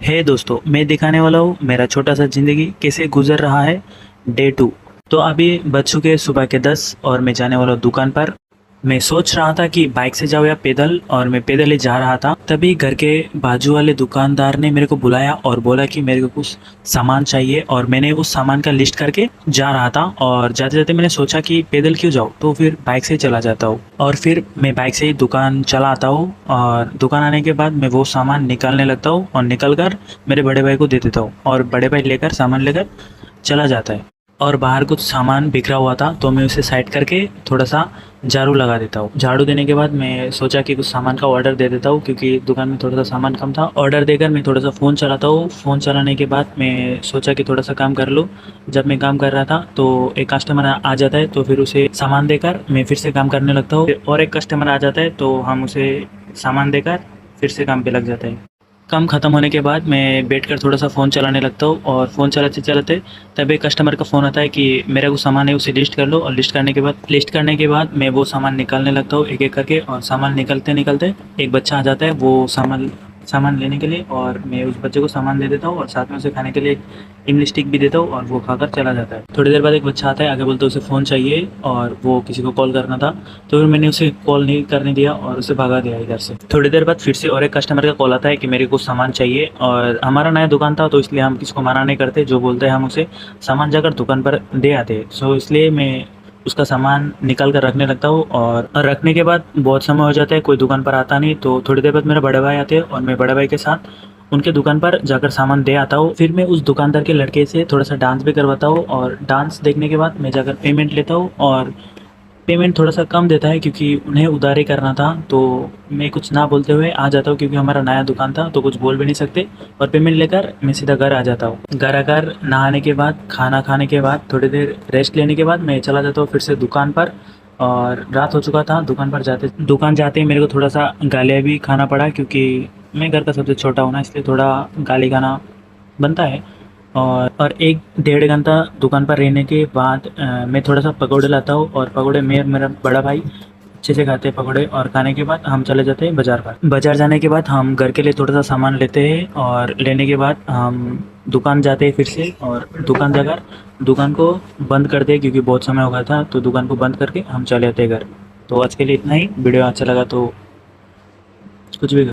हे दोस्तों, मैं दिखाने वाला हूँ मेरा छोटा सा ज़िंदगी कैसे गुजर रहा है। डे 2। तो अभी बज चुके हैं सुबह के 10 और मैं जाने वाला हूँ दुकान पर। मैं सोच रहा था कि बाइक से जाऊँ या पैदल, और मैं पैदल ही जा रहा था। तभी घर के बाजू वाले दुकानदार ने मेरे को बुलाया और बोला कि मेरे को कुछ सामान चाहिए, और मैंने उस सामान का लिस्ट करके जा रहा था। और जाते जाते मैंने सोचा कि पैदल क्यों जाऊँ, तो फिर बाइक से ही चला जाता हूँ। और फिर मैं बाइक से ही दुकान चला आता हूँ, और दुकान आने के बाद मैं वो सामान निकालने लगता हूँ और निकल कर मेरे बड़े भाई को दे देता हूँ, और बड़े भाई लेकर सामान लेकर चला जाता है। और बाहर कुछ सामान बिखरा हुआ था तो मैं उसे साइड करके थोड़ा सा झाड़ू लगा देता हूँ। झाड़ू देने के बाद मैं सोचा कि कुछ सामान का ऑर्डर दे देता हूँ, क्योंकि दुकान में थोड़ा सा सामान कम था। ऑर्डर देकर मैं थोड़ा सा फ़ोन चलाता हूँ। फ़ोन चलाने के बाद मैं सोचा कि थोड़ा सा काम कर लूँ। जब मैं काम कर रहा था तो एक कस्टमर आ जाता है, तो फिर उसे सामान देकर मैं फिर से काम करने लगता हूँ। और एक कस्टमर आ जाता है तो हम उसे सामान देकर फिर से काम पे लग जाते हैं। काम ख़त्म होने के बाद मैं बैठकर थोड़ा सा फ़ोन चलाने लगता हूँ, और फ़ोन चलाते चलाते तब एक कस्टमर का फ़ोन आता है कि मेरा कुछ सामान है उसे लिस्ट कर लो। और लिस्ट करने के बाद मैं वो सामान निकालने लगता हूँ एक एक करके। और सामान निकलते निकलते एक बच्चा आ जाता है वो सामान सामान लेने के लिए, और मैं उस बच्चे को सामान दे देता हूँ और साथ में उसे खाने के लिए इमली स्टिक भी देता हूँ, और वो खाकर चला जाता है। थोड़ी देर बाद एक बच्चा आता है, आगे बोलते उसे फ़ोन चाहिए और वो किसी को कॉल करना था। तो फिर मैंने उसे कॉल नहीं करने दिया और उसे भगा दिया इधर से। थोड़ी देर बाद फिर से और एक कस्टमर का कॉल आता है कि मेरे को सामान चाहिए, और हमारा नया दुकान था तो इसलिए हम किसको मना नहीं करते, जो बोलते हैं हम उसे सामान जाकर दुकान पर दे आते। सो इसलिए मैं उसका सामान निकाल कर रखने लगता हूँ। और रखने के बाद बहुत समय हो जाता है, कोई दुकान पर आता नहीं। तो थोड़ी देर बाद मेरे बड़े भाई आते हैं और मैं बड़े भाई के साथ उनके दुकान पर जाकर सामान दे आता हूँ। फिर मैं उस दुकानदार के लड़के से थोड़ा सा डांस भी करवाता हूँ, और डांस देखने के बाद मैं जाकर पेमेंट लेता हूँ। और पेमेंट थोड़ा सा कम देता है क्योंकि उन्हें उधारी करना था, तो मैं कुछ ना बोलते हुए आ जाता हूँ, क्योंकि हमारा नया दुकान था तो कुछ बोल भी नहीं सकते। और पेमेंट लेकर मैं सीधा घर आ जाता हूँ। घर आकर नहाने के बाद, खाना खाने के बाद, थोड़ी देर रेस्ट लेने के बाद मैं चला जाता हूँ फिर से दुकान पर। और रात हो चुका था। दुकान जाते ही मेरे को थोड़ा सा गालियाँ भी खाना पड़ा, क्योंकि मैं घर का सबसे छोटा हूँ ना, इसलिए थोड़ा गाली खाना बनता है। और एक डेढ़ घंटा दुकान पर रहने के बाद मैं थोड़ा सा पकौड़े लाता हूँ, और पकौड़े मेरा बड़ा भाई अच्छे से खाते हैं पकौड़े। और खाने के बाद हम चले जाते हैं बाज़ार पर। बाज़ार जाने के बाद हम घर के लिए थोड़ा सा सामान लेते हैं, और लेने के बाद हम दुकान जाते हैं फिर से। और दुकान जाकर दुकान को बंद करते हैं, क्योंकि बहुत समय हो गया था। तो दुकान को बंद करके हम चले जाते हैं घर। तो आज के लिए इतना ही। वीडियो अच्छा लगा तो कुछ भी